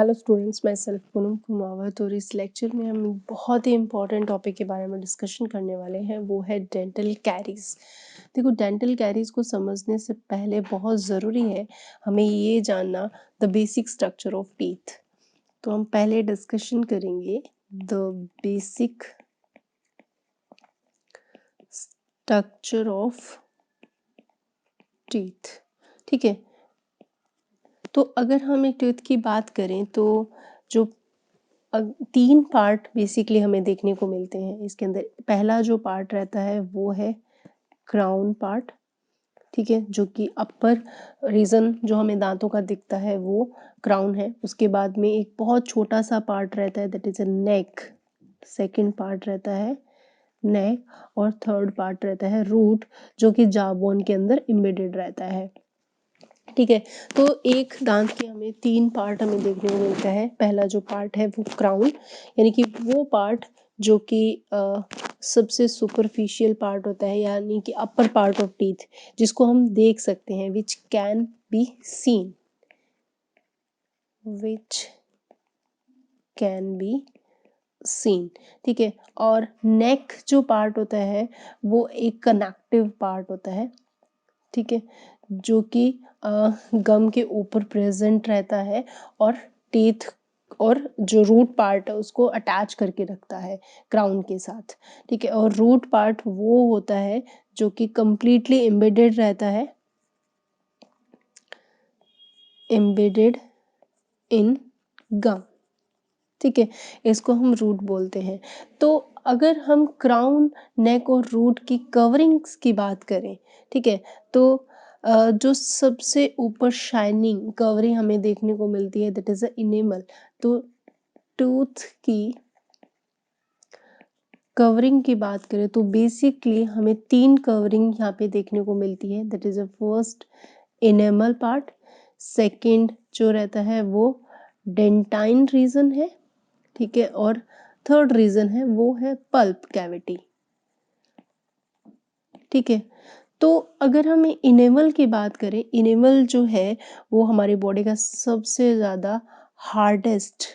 Hello students, मैं self Poonam Kumawat और इस लेक्चर में हम बहुत ही इम्पोर्टेंट टॉपिक के बारे में डिस्कशन करने वाले हैं, वो है डेंटल कैरीज। देखो, डेंटल कैरीज को समझने से पहले बहुत ज़रूरी है हमें ये जानना the basic structure of teeth. तो हम पहले डिस्कशन करेंगे the basic structure of teeth. ठीक है, तो अगर हम एक टीथ की बात करें तो जो 3 पार्ट बेसिकली हमें देखने को मिलते हैं इसके अंदर। पहला जो पार्ट रहता है वो है क्राउन पार्ट, ठीक है, जो कि अपर रीजन जो हमें दांतों का दिखता है वो क्राउन है। उसके बाद में एक बहुत छोटा सा पार्ट रहता है, that is a neck. Second part रहता है नेक और थर्ड पार्ट रहता है रूट, जो कि जाबोन के अंदर इम्बेडेड रहता है। ठीक है, तो एक दांत के हमें 3 पार्ट हमें देखने को मिलता है। पहला जो पार्ट है वो क्राउन, यानी कि वो पार्ट जो कि सबसे सुपरफिशियल पार्ट होता है, यानी कि अपर पार्ट ऑफ टीथ, जिसको हम देख सकते हैं, which can be seen, which can be seen. ठीक है, और नेक जो पार्ट होता है वो एक कनेक्टिव पार्ट होता है, ठीक है, जो कि गम के ऊपर प्रेजेंट रहता है और टीथ और जो रूट पार्ट है उसको अटैच करके रखता है क्राउन के साथ। ठीक है, और रूट पार्ट वो होता है जो कि कंप्लीटली एम्बेडेड रहता है, एम्बेडेड इन गम। ठीक है, इसको हम रूट बोलते हैं। तो अगर हम क्राउन, नेक और रूट की कवरिंग्स की बात करें, ठीक है, तो जो सबसे ऊपर शाइनिंग कवरिंग हमें देखने को मिलती है दैट इज अ इनेमल। तो टूथ की कवरिंग की बात करें तो बेसिकली हमें 3 कवरिंग यहाँ पे देखने को मिलती है, that is a first enamel part, second जो रहता है वो डेंटाइन रीजन है, ठीक है, और थर्ड रीजन है वो है पल्प कैविटी। ठीक है, तो अगर हम इनेमल की बात करें, इनेमल जो है वो हमारी बॉडी का सबसे ज्यादा हार्डेस्ट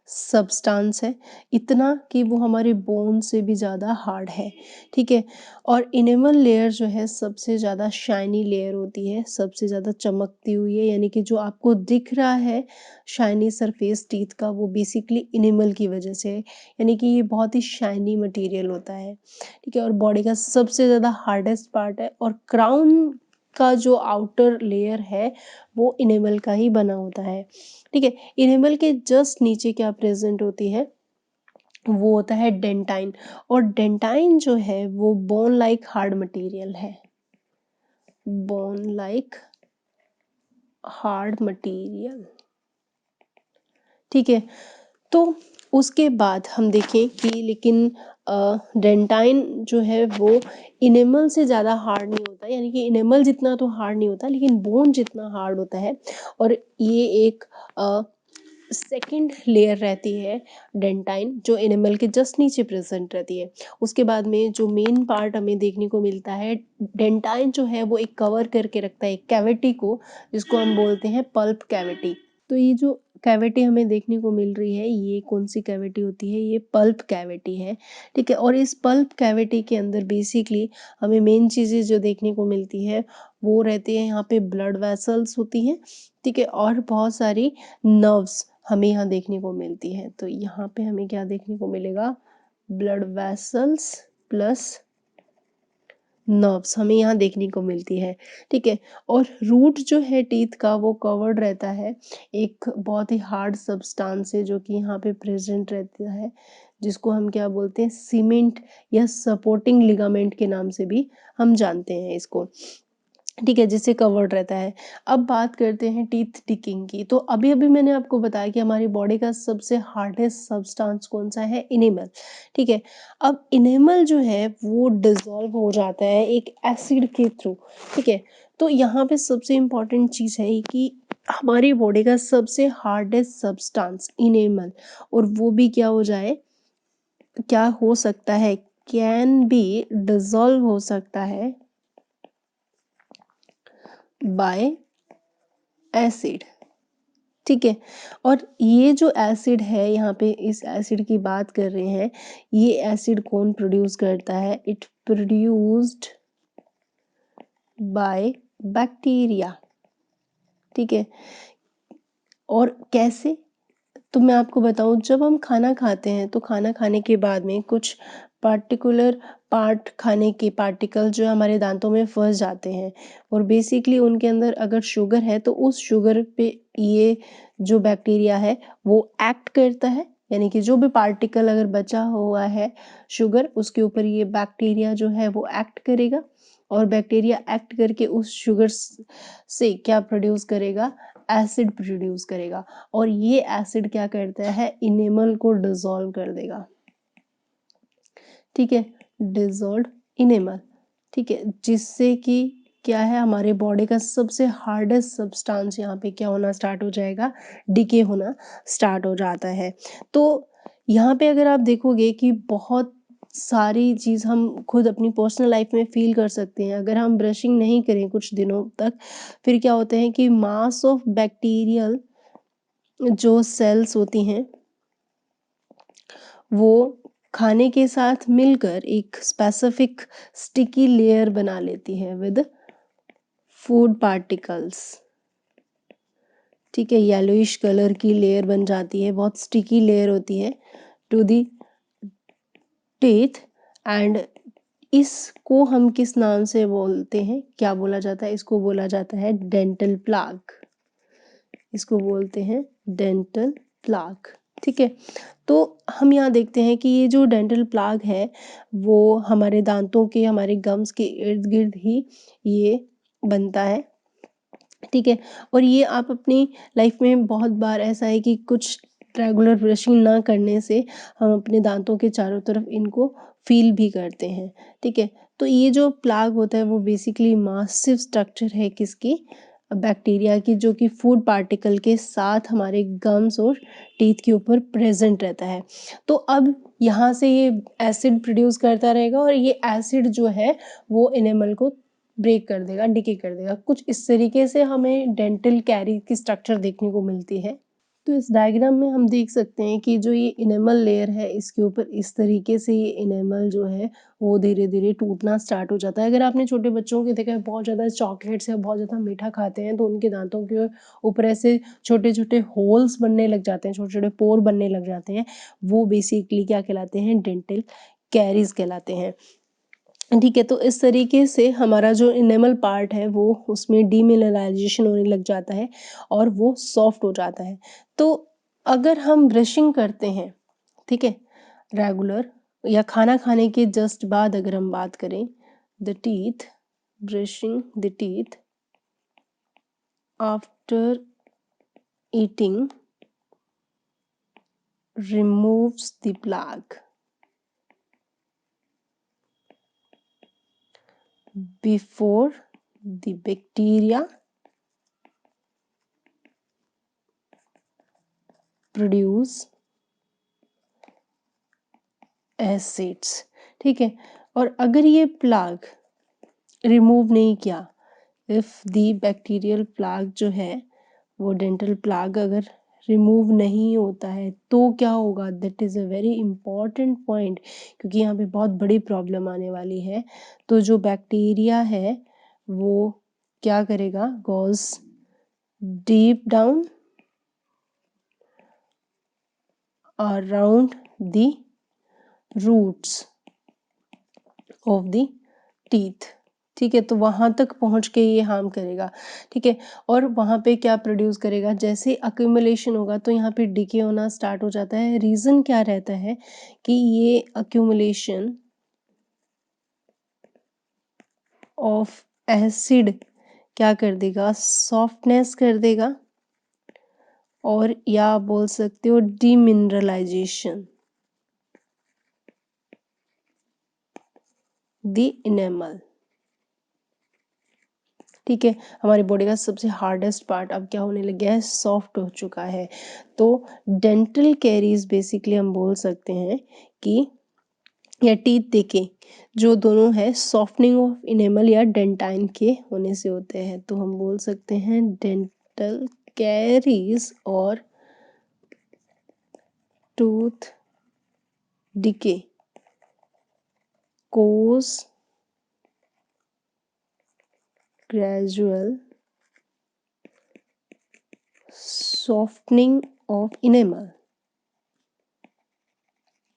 सब्सटेंस है, इतना कि वो हमारे बोन से भी ज़्यादा हार्ड है। ठीक है, और इनेमल लेयर जो है सबसे ज़्यादा शाइनी लेयर होती है, सबसे ज़्यादा चमकती हुई है, यानी कि जो आपको दिख रहा है शाइनी सरफेस टीथ का, वो बेसिकली इनेमल की वजह से है, यानी कि ये बहुत ही शाइनी मटेरियल होता है। ठीक है, और बॉडी का सबसे ज़्यादा हार्डेस्ट पार्ट है, और क्राउन का जो आउटर लेयर है वो इनेमल का ही बना होता है। ठीक है, इनेमल के जस्ट नीचे क्या प्रेजेंट होती है, वो होता है डेंटाइन, और डेंटाइन जो है वो बोन लाइक हार्ड मटेरियल है, बोन लाइक हार्ड मटेरियल। ठीक है, तो उसके बाद हम देखें कि लेकिन डेंटाइन जो है वो इनेमल से ज़्यादा हार्ड नहीं होता, यानी कि इनेमल जितना तो हार्ड नहीं होता लेकिन बोन जितना हार्ड होता है, और ये एक सेकेंड लेयर रहती है डेंटाइन, जो एनिमल के जस्ट नीचे प्रेजेंट रहती है। उसके बाद में जो मेन पार्ट हमें देखने को मिलता है, डेंटाइन जो है वो एक कवर करके रखता है कैविटी को, जिसको हम बोलते हैं पल्प कैविटी। तो ये जो कैविटी हमें देखने को मिल रही है, ये कौन सी कैविटी होती है, ये पल्प कैविटी है। ठीक है, और इस पल्प कैविटी के अंदर बेसिकली हमें मेन चीज़ें जो देखने को मिलती है वो रहती है, यहाँ पे ब्लड वेसल्स होती हैं, ठीक है, और बहुत सारी नर्व्स हमें यहाँ देखने को मिलती है। तो यहाँ पे हमें क्या देखने को मिलेगा, ब्लड वेसल्स प्लस नर्व्स हमें यहाँ देखने को मिलती है। ठीक है, और रूट जो है टीथ का वो कवर्ड रहता है एक बहुत ही हार्ड सब्सटेंस से, जो कि यहाँ पे प्रेजेंट रहता है, जिसको हम क्या बोलते हैं, सीमेंट या सपोर्टिंग लिगामेंट के नाम से भी हम जानते हैं इसको। ठीक है, जिससे कवर्ड रहता है। अब बात करते हैं टीथ डिकिंग की। तो अभी अभी मैंने आपको बताया कि हमारी बॉडी का सबसे हार्डेस्ट सब्सटेंस कौन सा है, इनेमल। ठीक है, अब इनेमल जो है वो डिसॉल्व हो जाता है एक एसिड के थ्रू। ठीक है, तो यहाँ पे सबसे इम्पोर्टेंट चीज़ है कि हमारी बॉडी का सबसे हार्डेस्ट सब्सटेंस इनेमल, और वो भी क्या हो जाए, क्या हो सकता है, कैन बी डिसॉल्व हो सकता है बाय एसिड। ठीक है। और ये जो एसिड है, यहाँ पे इस एसिड की बात कर रहे हैं, ये एसिड कौन प्रोड्यूस करता है? It produced by bacteria. ठीक है। और कैसे? तो मैं आपको बताऊं, जब हम खाना खाते हैं तो खाना खाने के बाद में कुछ पार्टिकुलर पार्ट, खाने के पार्टिकल जो हमारे दांतों में फंस जाते हैं, और बेसिकली उनके अंदर अगर शुगर है तो उस शुगर पे ये जो बैक्टीरिया है वो एक्ट करता है, यानी कि जो भी पार्टिकल अगर बचा हुआ है शुगर, उसके ऊपर ये बैक्टीरिया जो है वो एक्ट करेगा, और बैक्टीरिया एक्ट करके उस शुगर से क्या प्रोड्यूस करेगा? एसिड प्रोड्यूस करेगा। और ये एसिड क्या करता है? इनेमल को डिसॉल्व कर देगा। ठीक है, डिसॉल्व इनेमल। ठीक है, जिससे कि क्या है, हमारे बॉडी का सबसे हार्डेस्ट सब्सटेंस यहाँ पे क्या होना स्टार्ट हो जाएगा? डिके होना स्टार्ट हो जाता है। तो यहाँ पे अगर आप देखोगे कि बहुत सारी चीज़ हम खुद अपनी पर्सनल लाइफ में फील कर सकते हैं। अगर हम ब्रशिंग नहीं करें कुछ दिनों तक, फिर क्या होता है कि मास ऑफ बैक्टीरियल जो सेल्स होती हैं वो खाने के साथ मिलकर एक स्पेसिफिक स्टिकी लेयर बना लेती है विद फूड पार्टिकल्स। ठीक है, येलोइश कलर की लेयर बन जाती है, बहुत स्टिकी लेयर होती है टू दी टीथ। एंड इसको हम किस नाम से बोलते हैं? क्या बोला जाता है? इसको बोला जाता है डेंटल प्लाक। इसको बोलते हैं डेंटल प्लाक। ठीक है, तो हम यहाँ देखते हैं कि ये जो डेंटल प्लाक है वो हमारे दांतों के, हमारे गम्स के इर्द गिर्द ही ये बनता है। ठीक है, और ये आप अपनी लाइफ में बहुत बार ऐसा है कि कुछ रेगुलर ब्रशिंग ना करने से हम अपने दांतों के चारों तरफ इनको फील भी करते हैं। ठीक है, तो ये जो प्लाग होता है वो बेसिकली मासिव स्ट्रक्चर है किसकी? बैक्टीरिया की, जो कि फूड पार्टिकल के साथ हमारे गम्स और टीथ के ऊपर प्रेजेंट रहता है। तो अब यहाँ से ये एसिड प्रोड्यूस करता रहेगा, और ये एसिड जो है वो एनिमल को ब्रेक कर देगा, डिके कर देगा। कुछ इस तरीके से हमें डेंटल कैरी की स्ट्रक्चर देखने को मिलती है। तो इस डायग्राम में हम देख सकते हैं कि जो ये इनेमल लेयर है, इसके ऊपर इस तरीके से ये इनेमल जो है वो धीरे धीरे टूटना स्टार्ट हो जाता है। अगर आपने छोटे बच्चों के देखा है, बहुत ज़्यादा चॉकलेट्स या बहुत ज़्यादा मीठा खाते हैं तो उनके दांतों के ऊपर ऐसे छोटे छोटे होल्स बनने लग जाते हैं, छोटे छोटे पोर बनने लग जाते हैं। वो बेसिकली क्या कहलाते हैं? डेंटल कैरीज कहलाते हैं। ठीक है, तो इस तरीके से हमारा जो इनेमल पार्ट है वो उसमें डीमिनरलाइजेशन होने लग जाता है और वो सॉफ्ट हो जाता है। तो अगर हम ब्रशिंग करते हैं, ठीक है, रेगुलर या खाना खाने के जस्ट बाद अगर हम बात करें, the teeth, brushing the teeth after eating removes the plaque before the bacteria produce acids. ठीक है, और अगर ये प्लाग रिमूव नहीं किया, इफ दी बैक्टीरियल प्लाग जो है वो डेंटल प्लाग अगर रिमूव नहीं होता है तो क्या होगा? That is a very important point, क्योंकि यहाँ पे बहुत बड़ी प्रॉब्लम आने वाली है। तो जो बैक्टीरिया है वो क्या करेगा? Goes deep down around the roots of the teeth. ठीक है, तो वहां तक पहुंच के ये हार्म करेगा। ठीक है, और वहां पे क्या प्रोड्यूस करेगा? जैसे अक्यूमुलेशन होगा तो यहाँ पे डिके होना स्टार्ट हो जाता है। रीजन क्या रहता है कि ये अक्यूमुलेशन ऑफ एसिड क्या कर देगा? सॉफ्टनेस कर देगा, और या आप बोल सकते हो डीमिनरलाइजेशन द इनेमल। ठीक है, हमारी बॉडी का सबसे हार्डेस्ट पार्ट अब क्या होने लग गया है? सॉफ्ट हो चुका है। तो डेंटल कैरीज बेसिकली हम बोल सकते हैं कि, या टीथ देके जो दोनों है सॉफ्टनिंग ऑफ इनेमल या डेंटाइन के होने से होते हैं, तो हम बोल सकते हैं dental caries or tooth decay cause gradual softening of enamel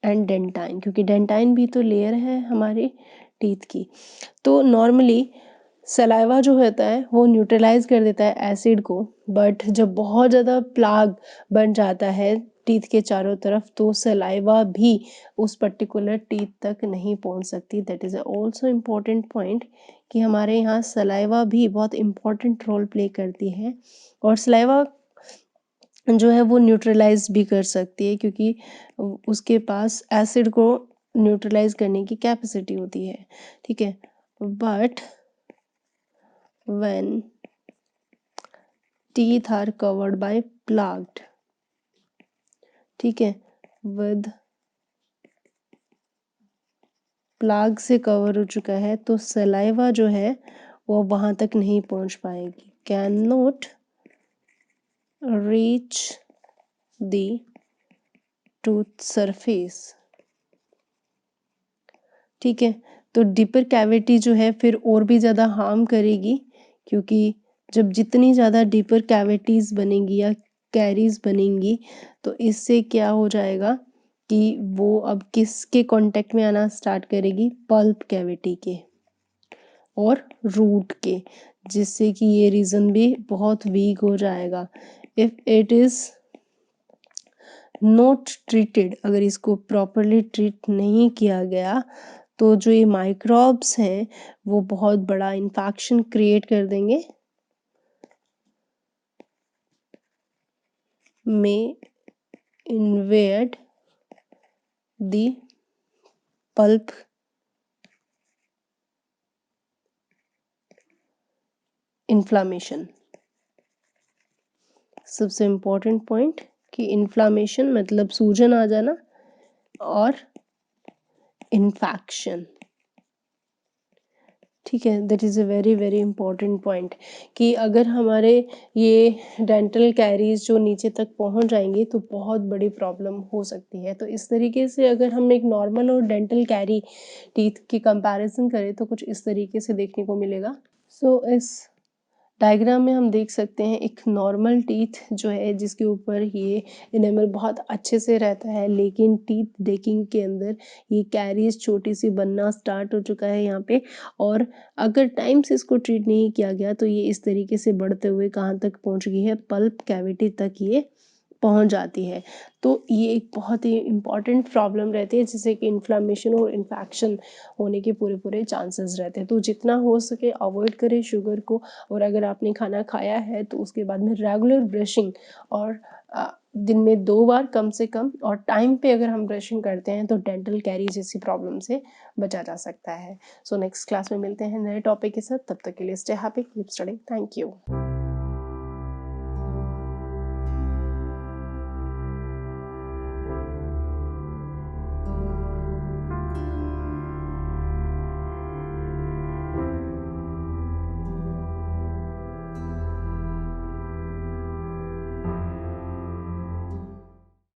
and dentine, क्योंकि डेंटाइन भी तो लेयर है हमारे टीथ की। तो नॉर्मली सलाइवा जो होता है वो न्यूट्रलाइज कर देता है एसिड को, बट जब बहुत ज़्यादा प्लाग बन जाता है टीथ के चारों तरफ तो सलाइवा भी उस पर्टिकुलर टीथ तक नहीं पहुंच सकती। That is also important point कि हमारे यहाँ सलाइवा भी बहुत इम्पॉर्टेंट रोल प्ले करती है, और सलाइवा जो है वो न्यूट्रलाइज भी कर सकती है क्योंकि उसके पास एसिड को न्यूट्रलाइज करने की कैपेसिटी होती है, ठीक है। But when teeth are covered by plaque, ठीक है, with प्लाग से कवर हो चुका है तो सलाइवा जो है वो वहां तक नहीं पहुंच पाएगी, can not reach the tooth surface, ठीक है। तो डीपर कैविटी जो है फिर और भी ज़्यादा हार्म करेगी, क्योंकि जब जितनी ज़्यादा डीपर कैविटीज़ बनेंगी या कैरीज बनेंगी तो इससे क्या हो जाएगा कि वो अब किसके कांटेक्ट में आना स्टार्ट करेगी, पल्प कैविटी के और रूट के, जिससे कि ये रीजन भी बहुत वीक हो जाएगा। If it is not treated, अगर इसको प्रॉपरली ट्रीट नहीं किया गया तो जो ये माइक्रोब्स हैं वो बहुत बड़ा इन्फेक्शन क्रिएट कर देंगे, may invade the pulp inflammation. सबसे इम्पोर्टेंट पॉइंट कि इन्फ्लामेशन मतलब सूजन आ जाना और इन्फेक्शन, ठीक है। That is a very very important point कि अगर हमारे ये डेंटल कैरीज जो नीचे तक पहुंच जाएंगी तो बहुत बड़ी प्रॉब्लम हो सकती है। तो इस तरीके से अगर हम एक नॉर्मल और डेंटल कैरी टीथ की कंपैरिजन करें तो कुछ इस तरीके से देखने को मिलेगा। सो इस डायग्राम में हम देख सकते हैं एक नॉर्मल टीथ जो है जिसके ऊपर ये इनेमल बहुत अच्छे से रहता है, लेकिन टीथ डेकिंग के अंदर ये कैरीज छोटी सी बनना स्टार्ट हो चुका है यहाँ पे, और अगर टाइम से इसको ट्रीट नहीं किया गया तो ये इस तरीके से बढ़ते हुए कहाँ तक पहुँच गई है, पल्प कैविटी तक ये पहुंच जाती है। तो ये एक बहुत ही इम्पॉर्टेंट प्रॉब्लम रहती है जिससे कि इन्फ्लामेशन और इन्फेक्शन होने के पूरे पूरे चांसेस रहते हैं। तो जितना हो सके अवॉइड करें शुगर को, और अगर आपने खाना खाया है तो उसके बाद में रेगुलर ब्रशिंग, और दिन में 2 बार कम से कम, और टाइम पे अगर हम ब्रशिंग करते हैं तो डेंटल कैरी जैसी प्रॉब्लम से बचा जा सकता है। सो नेक्स्ट क्लास में मिलते हैं नए टॉपिक के साथ, तब तक के लिए stay happy, keep studying, thank you.